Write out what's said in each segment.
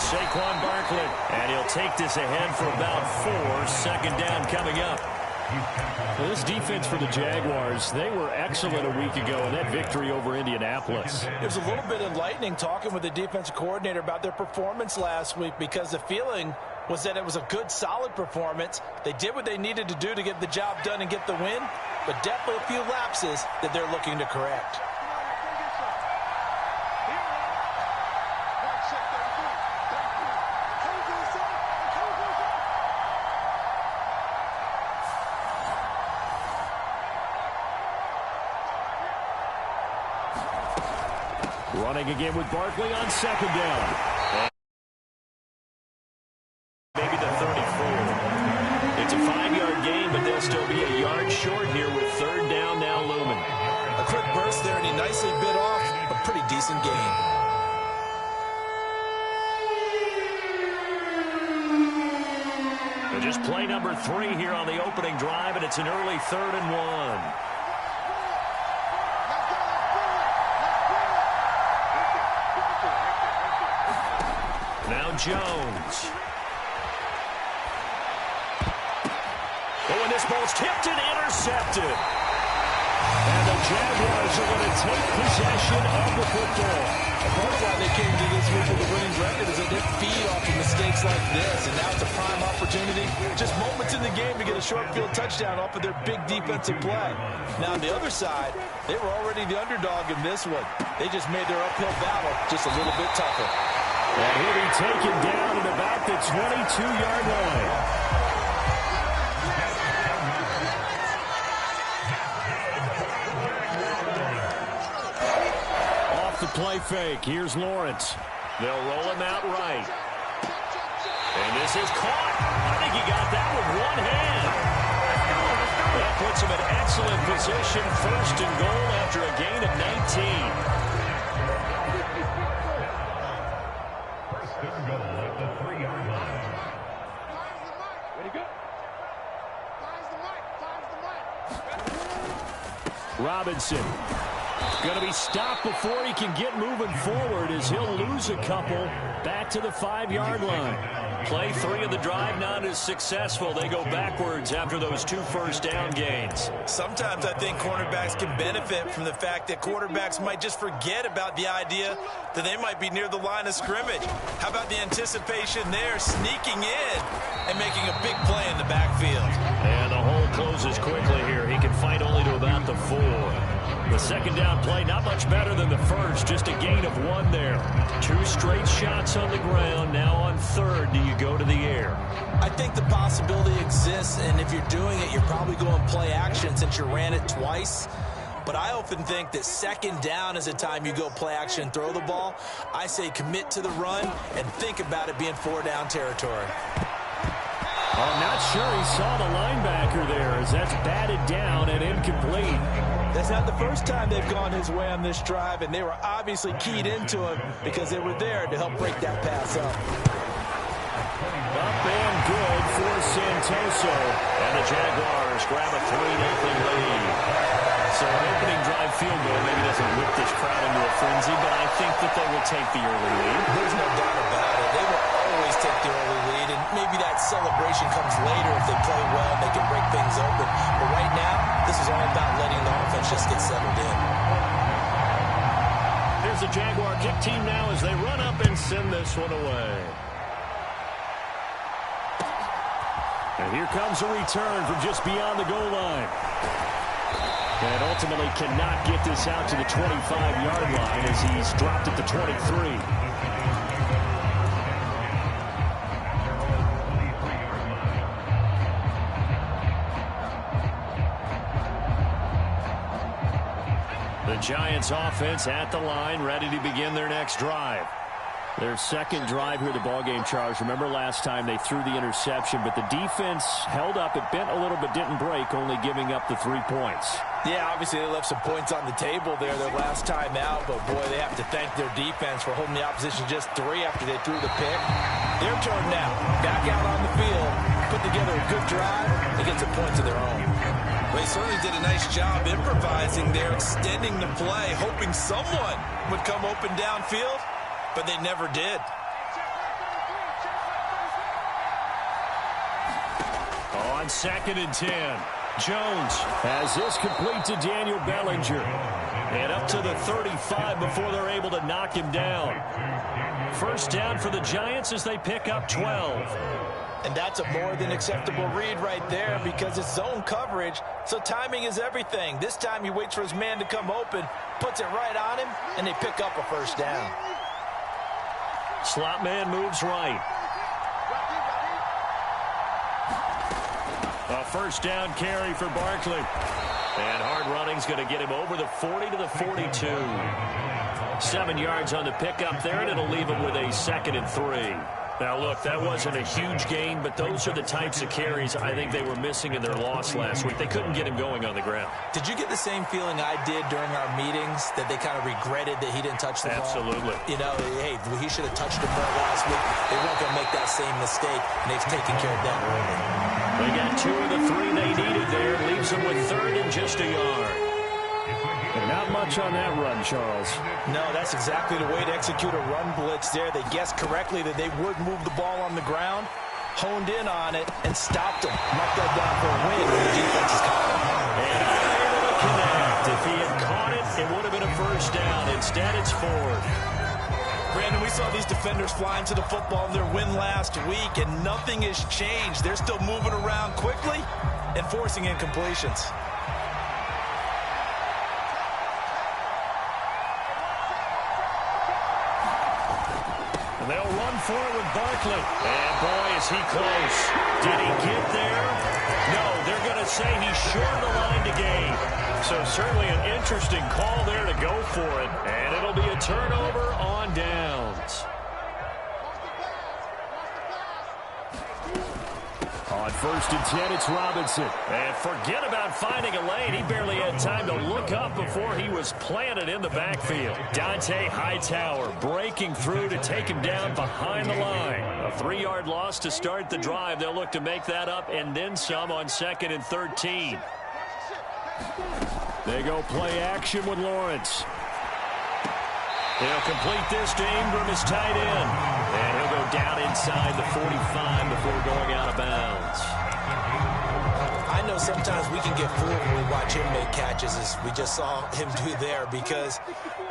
It's Saquon Barkley. And he'll take this ahead for about 4. Second down coming up. Well, this defense for the Jaguars, they were excellent a week ago in that victory over Indianapolis. It was a little bit enlightening talking with the defensive coordinator about their performance last week, because the feeling was that it was a good, solid performance. They did what they needed to do to get the job done and get the win, but definitely a few lapses that they're looking to correct. Running again with Barkley on second down. Maybe the 34. It's a 5-yard gain, but they'll still be a yard short here with third down now looming. A quick burst there, and he nicely bit off a pretty decent gain. Just play number 3 here on the opening drive, and it's an early 3rd and 1. Now Jones. Oh, and this ball's tipped and intercepted. And the Jaguars are going to take possession of the football. Part of why they came to this week with a winning record is they didn't feed off of mistakes like this, and now it's a prime opportunity. Just moments in the game to get a short field touchdown off of their big defensive play. Now on the other side, they were already the underdog in this one. They just made their uphill battle just a little bit tougher. And he'll be taken down at about the 22-yard line. Off the play fake. Here's Lawrence. They'll roll him out right. And this is caught. I think he got that with one hand. That puts him in excellent position. First and goal after a gain of 19. Robinson going to be stopped before he can get moving forward, as he'll lose a couple back to the 5-yard line. Play 3 of the drive not as successful. They go backwards after those 2 first down gains. Sometimes I think cornerbacks can benefit from the fact that quarterbacks might just forget about the idea that they might be near the line of scrimmage. How about the anticipation there, sneaking in and making a big play in the backfield? And the hole closes quickly here. He can fight only to about the 4. The second down play, not much better than the first, just a gain of 1 there. 2 straight shots on the ground. Now on third, do you go to the air? I think the possibility exists, and if you're doing it, you're probably going play action since you ran it twice. But I often think that second down is a time you go play action and throw the ball. I say commit to the run and think about it being 4-down territory. I'm not sure he saw the linebacker there, as that's batted down and incomplete. That's not the first time they've gone his way on this drive, and they were obviously keyed into him because they were there to help break that pass up. Up and good for Santoso. And the Jaguars grab a 3-0 lead. So an opening drive field goal maybe doesn't whip this crowd into a frenzy, but I think that they will take the early lead. There's no doubt about it. They will always take the early lead, and maybe that celebration comes later if they play well and they can break things open. But right now, this is all about letting the offense just get settled in. Here's the Jaguar kick team now as they run up and send this one away. And here comes a return from just beyond the goal line. And ultimately cannot get this out to the 25-yard line as he's dropped at the 23. The Giants offense at the line, ready to begin their next drive. Their second drive here of the ballgame, Charles. Remember last time they threw the interception, but the defense held up. It bent a little but didn't break, only giving up the 3 points. Yeah, obviously they left some points on the table there their last time out, but boy, they have to thank their defense for holding the opposition just 3 after they threw the pick. Their turn now. Back out on the field, put together a good drive, and get some points of their own. They certainly did a nice job improvising there, extending the play, hoping someone would come open downfield, but they never did. On 2nd and 10, Jones has this complete to Daniel Bellinger. And up to the 35 before they're able to knock him down. First down for the Giants as they pick up 12. And that's a more than acceptable read right there because it's zone coverage, so timing is everything. This time he waits for his man to come open, puts it right on him, and they pick up a first down. Slot man moves right. A first down carry for Barkley. And hard running's going to get him over the 40 to the 42. 7 yards on the pickup there, and it'll leave him with a 2nd and 3. Now, look, that wasn't a huge gain, but those are the types of carries I think they were missing in their loss last week. They couldn't get him going on the ground. Did you get the same feeling I did during our meetings, that they kind of regretted that he didn't touch the ball? Absolutely. You know, hey, he should have touched the ball last week. They weren't going to make that same mistake, and they've taken care of that early. They got 2 of the 3 they needed there. Leaves them with 3rd and just a yard. And not much on that run, Charles. No, that's exactly the way to execute a run blitz there. They guessed correctly that they would move the ball on the ground, honed in on it, and stopped them. Marked that down for a win when the defense is caught him. And unable to connect. If he had caught it, it would have been a first down. Instead, it's 4th. Brandon, we saw these defenders flying to the football in their win last week, and nothing has changed. They're still moving around quickly and forcing incompletions. They'll run for it with Barkley. And boy, is he close. Did he get there? No, they're going to say he's short of the line to gain. So certainly an interesting call there to go for it. And it'll be a turnover on downs. On 1st and 10, it's Robinson. And forget about finding a lane. He barely had time to look up before he was planted in the backfield. Dante Hightower breaking through to take him down behind the line. A 3-yard loss to start the drive. They'll look to make that up and then some on 2nd and 13. They go play action with Lawrence. He'll complete this to Ingram, his tight end. And he'll go down inside the 45 before going out of bounds. I know sometimes we can get fooled when we watch him make catches, as we just saw him do there, because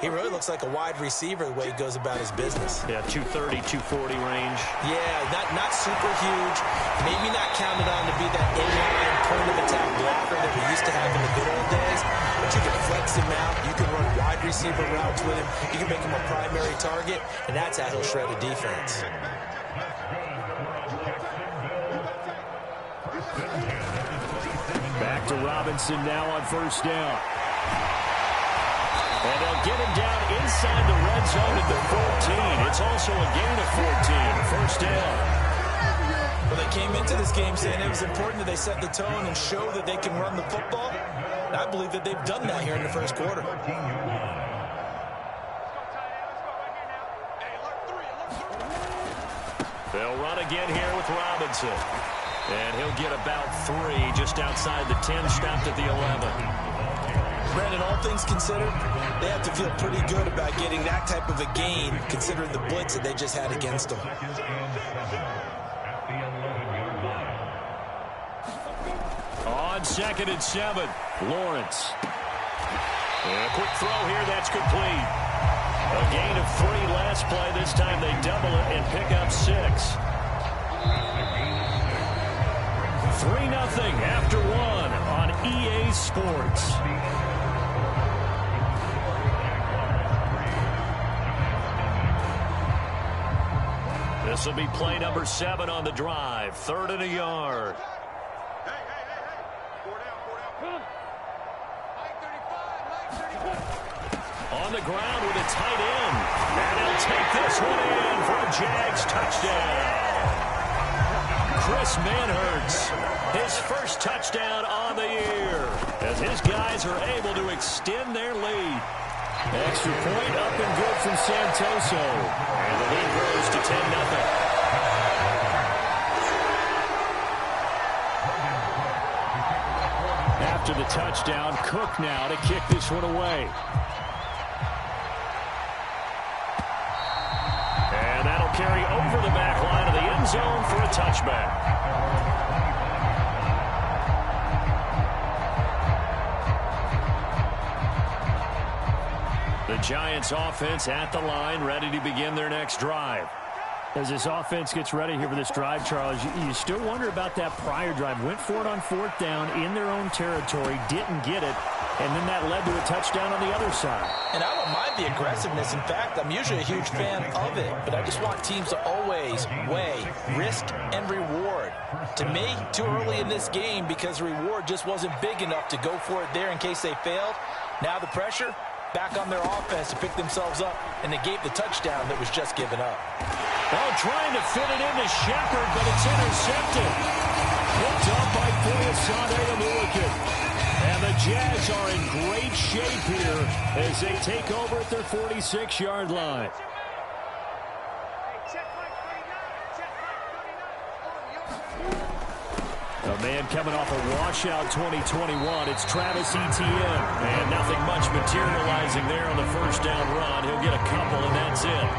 he really looks like a wide receiver the way he goes about his business. Yeah, 230, 240 range. Yeah, not super huge. Maybe not counted on to be that inline point-of-attack blocker that we used to have in the good old days. But you can flex him out. You can run wide receiver routes with him. You can make him a primary target, and that's how he'll shred a defense. Back to Robinson now on 1st down. And they'll get him down inside the red zone at the 14. It's also a gain of 14. First down. Well, they came into this game saying it was important that they set the tone and show that they can run the football. And I believe that they've done that here in the first quarter. They'll run again here with Robinson. And he'll get about 3 just outside the 10, stopped at the 11. Brandon, all things considered, they have to feel pretty good about getting that type of a gain, considering the blitz that they just had against them. On 2nd and 7, Lawrence. And a quick throw here, that's complete. A gain of 3 last play. This time they double it and pick up 6. 3-0 after 1 on EA Sports. This will be play number 7 on the drive. 3rd and a yard. On the ground with a tight end. And he'll take this one in for a Jags touchdown. Chris Manhertz, his first touchdown on the year, as his guys are able to extend their lead. Extra point up and good from Santoso. And the lead grows to 10-0. After the touchdown, Cook now to kick this one away. And that'll carry over the back line of the end zone for a touchback. Giants offense at the line, ready to begin their next drive. As this offense gets ready here for this drive, Charles, you still wonder about that prior drive. Went for it on 4th down in their own territory, didn't get it, and then that led to a touchdown on the other side. And I don't mind the aggressiveness. In fact, I'm usually a huge fan of it, but I just want teams to always weigh risk and reward. To me, too early in this game because the reward just wasn't big enough to go for it there in case they failed. Now the pressure back on their offense to pick themselves up and negate the touchdown that was just given up. Oh, trying to fit it into Shepard, but it's intercepted. Picked up by Foyesade Oluokun. And the Jags are in great shape here as they take over at their 46-yard line. A man coming off a washout 2021. It's Travis Etienne. And nothing much materializing there on the first down run. He'll get a couple, and that's it.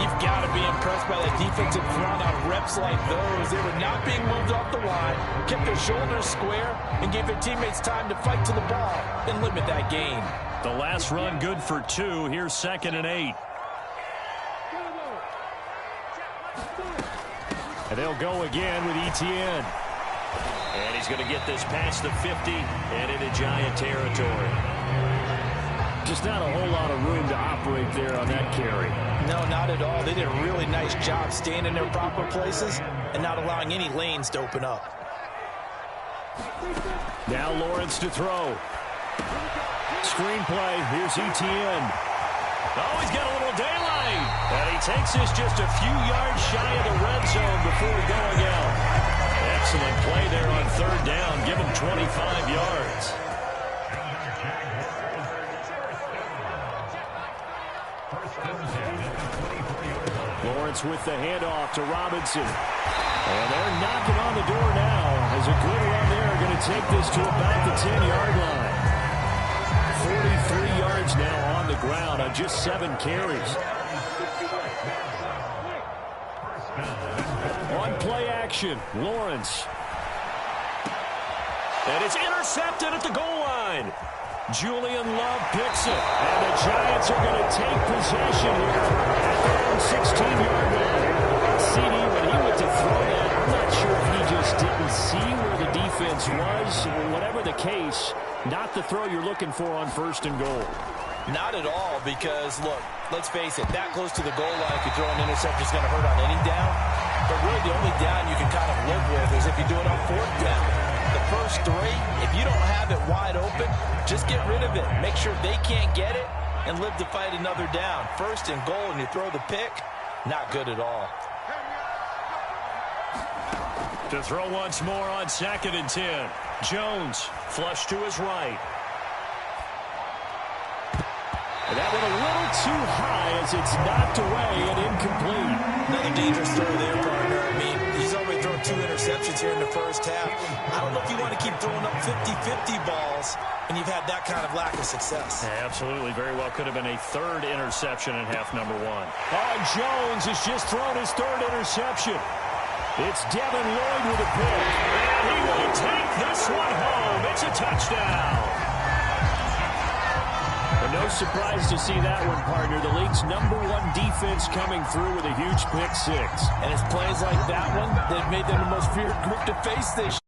You've got to be impressed by that defensive front on reps like those. They were not being moved off the line, kept their shoulders square, and gave their teammates time to fight to the ball and limit that gain. The last run good for 2. Here's 2nd and 8. And they'll go again with Etienne. And he's going to get this past the 50 and into Giant territory. Just not a whole lot of room to operate there on that carry. No, not at all. They did a really nice job staying in their proper places and not allowing any lanes to open up. Now Lawrence to throw. Screenplay. Here's Etienne. Oh, he's got a little daylight. And he takes this just a few yards shy of the red zone before going out. Excellent play there on 3rd down. Give him 25 yards. Lawrence with the handoff to Robinson. And they're knocking on the door now. As a good run there, going to take this to about the 10-yard line. 43 yards now on the ground on just 7 carries. On play action, Lawrence. And it's intercepted at the goal line. Julian Love picks it. And the Giants are going to take possession here at their own 16-yard line. CD, when he went to throw that, I'm not sure if he just didn't see where the defense was. Whatever the case, not the throw you're looking for on 1st and goal. Not at all, because, look, let's face it, that close to the goal line, if you throw an interception, is going to hurt on any down. But really, the only down you can kind of live with is if you do it on 4th down. The first 3, if you don't have it wide open, just get rid of it. Make sure they can't get it and live to fight another down. 1st and goal, and you throw the pick, not good at all. To throw once more on 2nd and 10. Jones, flush to his right. And that one a little too high as it's knocked away and incomplete. Another dangerous throw there, partner. I mean, he's already thrown 2 interceptions here in the first half. I don't know if you want to keep throwing up 50-50 balls when you've had that kind of lack of success. Yeah, absolutely. Very well could have been a 3rd interception in half number 1. Oh, Jones has just thrown his 3rd interception. It's Devin Lloyd with a pick. And he will take this one home. It's a touchdown. And no surprise to see that one, partner. The league's #1 defense coming through with a huge pick 6. And it's plays like that one that made them the most feared group to face this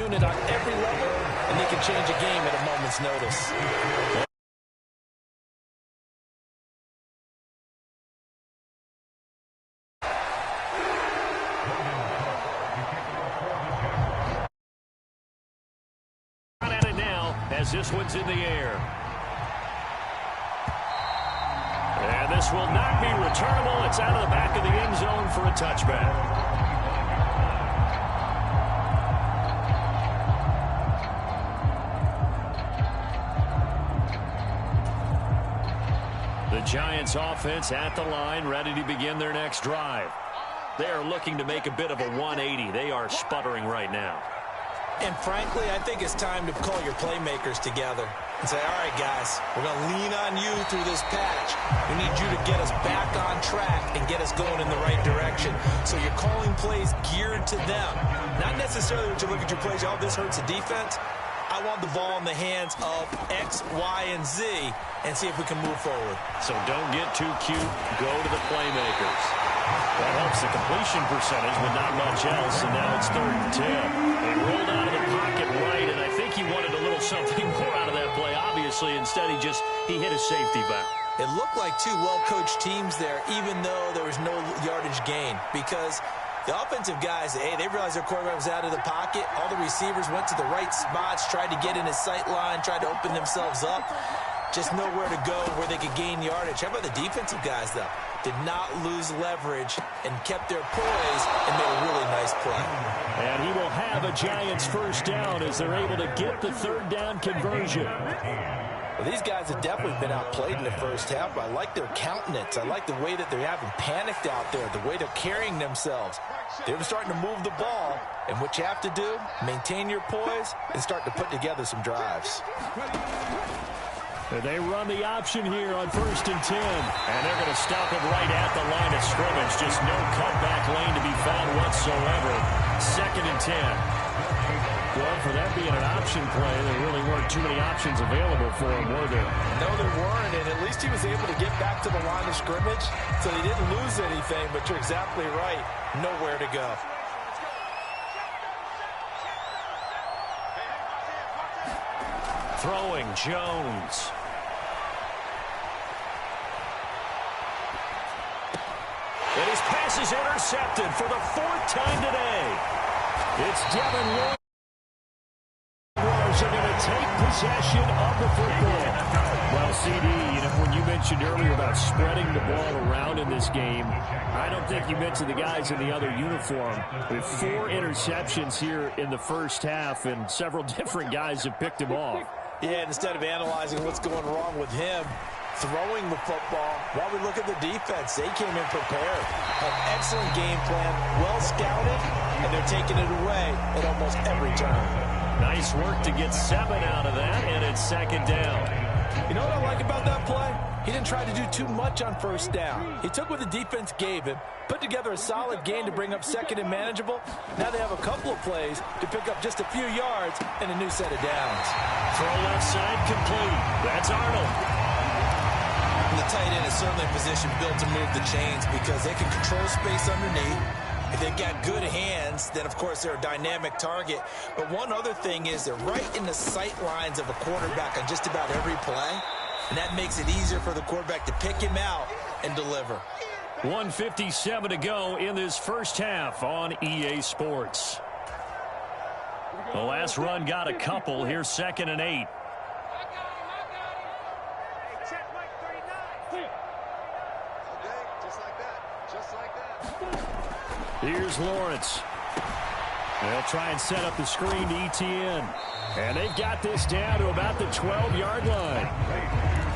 unit on every level, and they can change a game at a moment's notice. As this one's in the air. And this will not be returnable. It's out of the back of the end zone for a touchback. The Giants offense at the line, ready to begin their next drive. They are looking to make a bit of a 180. They are sputtering right now. And frankly, I think it's time to call your playmakers together. and say, all right, guys, we're going to lean on you through this patch. We need you to get us back on track and get us going in the right direction. So you're calling plays geared to them. Not necessarily that you look at your plays, oh, this hurts the defense. I want the ball in the hands of X, Y, and Z and see if we can move forward. So don't get too cute. Go to the playmakers. That helps the completion percentage, but not much else, and now it's 3rd and 10. They rolled out of the pocket right, and I think he wanted a little something more out of that play. Obviously, instead he hit his safety back. It looked like two well-coached teams there, even though there was no yardage gain, because the offensive guys, hey, they realized their quarterback was out of the pocket. All the receivers went to the right spots, tried to get in his sight line, tried to open themselves up. Just know where to go, where they could gain yardage. How about the defensive guys, though? Did not lose leverage and kept their poise and made a really nice play. And he will have a Giants first down as they're able to get the 3rd down conversion. Well, these guys have definitely been outplayed in the first half, but I like their countenance. I like the way that they haven't panicked out there, the way they're carrying themselves. They're starting to move the ball, and what you have to do, maintain your poise and start to put together some drives. They run the option here on 1st and 10. And they're going to stop it right at the line of scrimmage. Just no cutback lane to be found whatsoever. 2nd and 10. Well, for that being an option play, there really weren't too many options available for him, were there? No, there weren't, and at least he was able to get back to the line of scrimmage, so he didn't lose anything, but you're exactly right. Nowhere to go. Throwing, Jones. And his pass is intercepted for the 4th time today. It's Devin Lloyd. Are going to take possession of the football. Well, CD, when you mentioned earlier about spreading the ball around in this game, I don't think you mentioned the guys in the other uniform. With 4 interceptions here in the first half, and several different guys have picked him off. Yeah, instead of analyzing what's going wrong with him, throwing the football, while we look at the defense, they came in prepared. An excellent game plan, well scouted, and they're taking it away at almost every turn. Nice work to get 7 out of that, and it's 2nd down. You know what I like about that play? He didn't try to do too much on 1st down. He took what the defense gave him, put together a solid gain to bring up 2nd and manageable. Now they have a couple of plays to pick up just a few yards and a new set of downs. Throw left side complete. That's Arnold. And the tight end is certainly a position built to move the chains because they can control space underneath. If they've got good hands, then, of course, they're a dynamic target. But one other thing is they're right in the sight lines of a quarterback on just about every play, and that makes it easier for the quarterback to pick him out and deliver. 1:57 to go in this first half on EA Sports. The last run got a couple. Here's 2nd and 8. Here's Lawrence. They'll try and set up the screen to Etienne. And they've got this down to about the 12-yard line.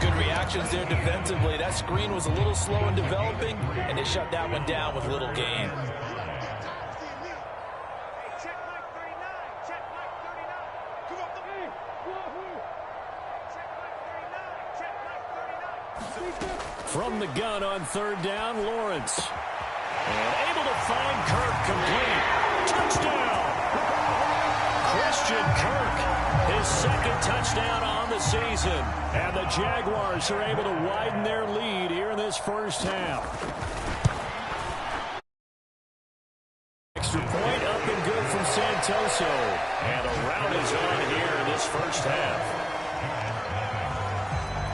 Good reactions there defensively. That screen was a little slow in developing, and they shut that one down with little gain. From the gun on 3rd down, Lawrence. And able to find Kirk complete. Touchdown! Christian Kirk, his 2nd touchdown on the season. And the Jaguars are able to widen their lead here in this first half. Extra point up and good from Santoso. And the route is on here in this first half.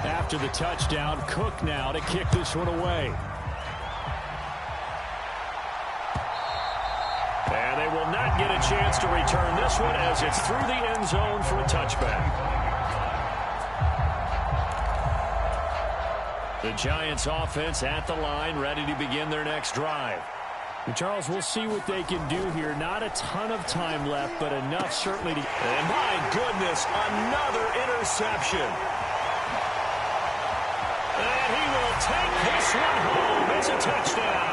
After the touchdown, Cook now to kick this one away. And they will not get a chance to return this one as it's through the end zone for a touchback. The Giants offense at the line, ready to begin their next drive. And Charles, we'll see what they can do here. Not a ton of time left, but enough certainly to... And my goodness, another interception. And he will take this one home. It's a touchdown.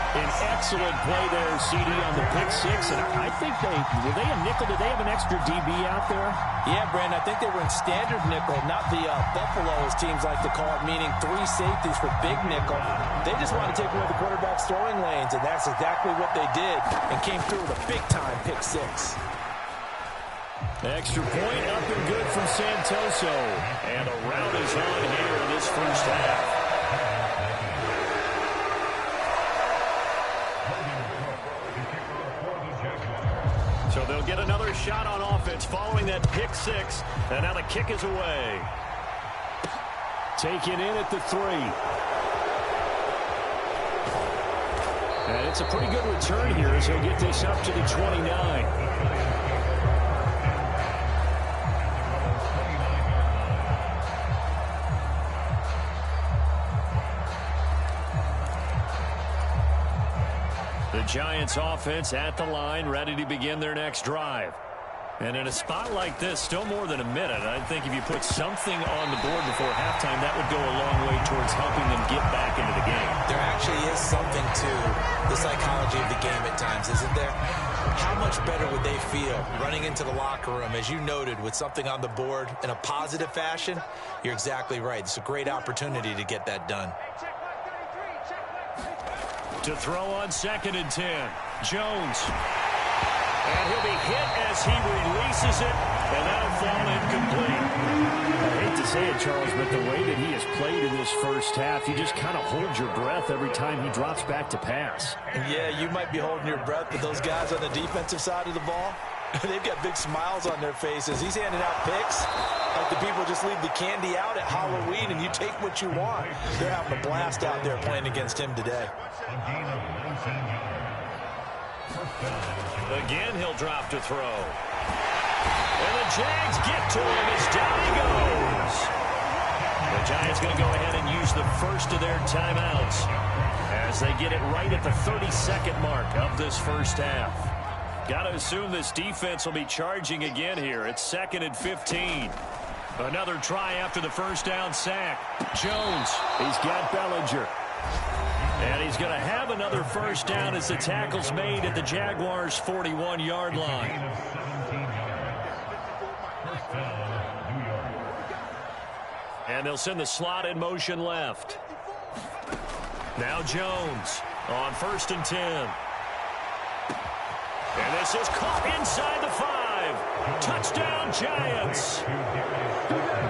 An Excellent play there, CD, on the pick six. And I think were they a nickel? Did they have an extra DB out there? Yeah, Brandon, I think they were in standard nickel, not the Buffalo, as teams like to call it, meaning 3 safeties for big nickel. They just want to take away the quarterback's throwing lanes, and that's exactly what they did, and came through with a big-time pick six. Extra point up and good from Santoso. And a rout is on here in this first half. So they'll get another shot on offense following that pick six. And now the kick is away. Taken in at the 3. And it's a pretty good return here as he'll get this up to the 29. The Giants offense at the line, ready to begin their next drive. And in a spot like this, still more than a minute, I think if you put something on the board before halftime, that would go a long way towards helping them get back into the game. There actually is something to the psychology of the game at times, isn't there? How much better would they feel running into the locker room, as you noted, with something on the board in a positive fashion? You're exactly right. It's a great opportunity to get that done. To throw on 2nd and 10. Jones. And he'll be hit as he releases it, and that'll fall incomplete. I hate to say it, Charles, but the way that he has played in this first half, you just kind of hold your breath every time he drops back to pass. Yeah, you might be holding your breath, but those guys on the defensive side of the ball, they've got big smiles on their faces. He's handing out picks like the people just leave the candy out at Halloween and you take what you want. They're having a blast out there playing against him today. Again, he'll drop to throw. And the Jags get to him as down he goes. The Giants going to go ahead and use the first of their timeouts as they get it right at the 32nd mark of this first half. Got to assume this defense will be charging again here. It's 2nd and 15. Another try after the first down sack. Jones, he's got Bellinger. And he's going to have another first down as the tackle's made at the Jaguars' 41-yard line. And they'll send the slot in motion left. Now Jones on 1st and 10. And this is caught inside the 5. Touchdown, Giants.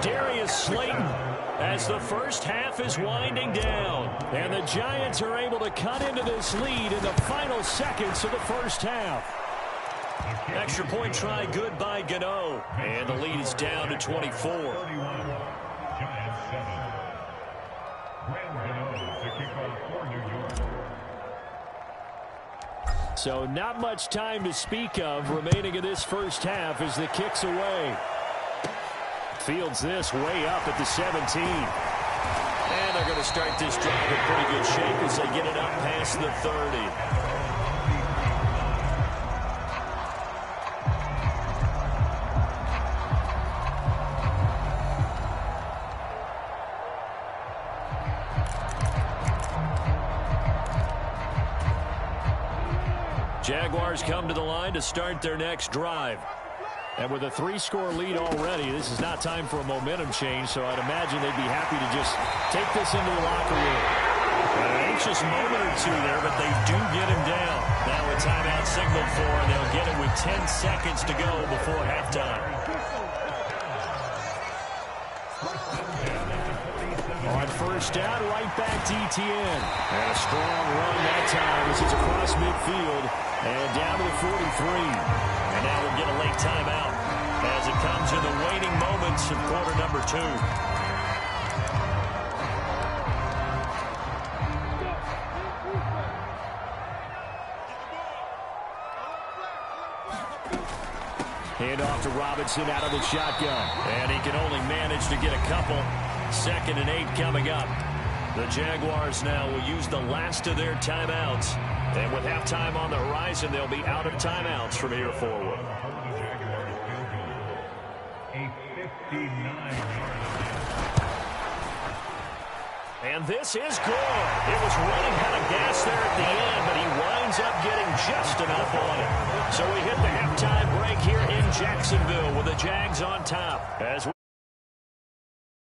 Darius Slayton as the first half is winding down. And the Giants are able to cut into this lead in the final seconds of the first half. Extra point try good by Gano. And the lead is down to 24. So not much time to speak of remaining in this first half as the kick's away. Fields this way up at the 17. And they're going to start this drive in pretty good shape as they get it up past the 30. Jaguars come to the line to start their next drive. And with a 3-score lead already, this is not time for a momentum change, so I'd imagine they'd be happy to just take this into the locker room. An anxious moment or two there, but they do get him down. Now a timeout signaled for, and they'll get it with 10 seconds to go before halftime. On first down, right back to Etienne. And a strong run that time as he's across midfield and down to the 43. And now we'll get a late timeout as it comes in the waning moments of quarter number 2. Hand off to Robinson out of the shotgun. And he can only manage to get a couple. 2nd and 8 coming up. The Jaguars now will use the last of their timeouts. And with halftime on the horizon, they'll be out of timeouts from here forward. And this is good. It was running out of gas there at the end, but he winds up getting just enough on it. So we hit the halftime break here in Jacksonville with the Jags on top. As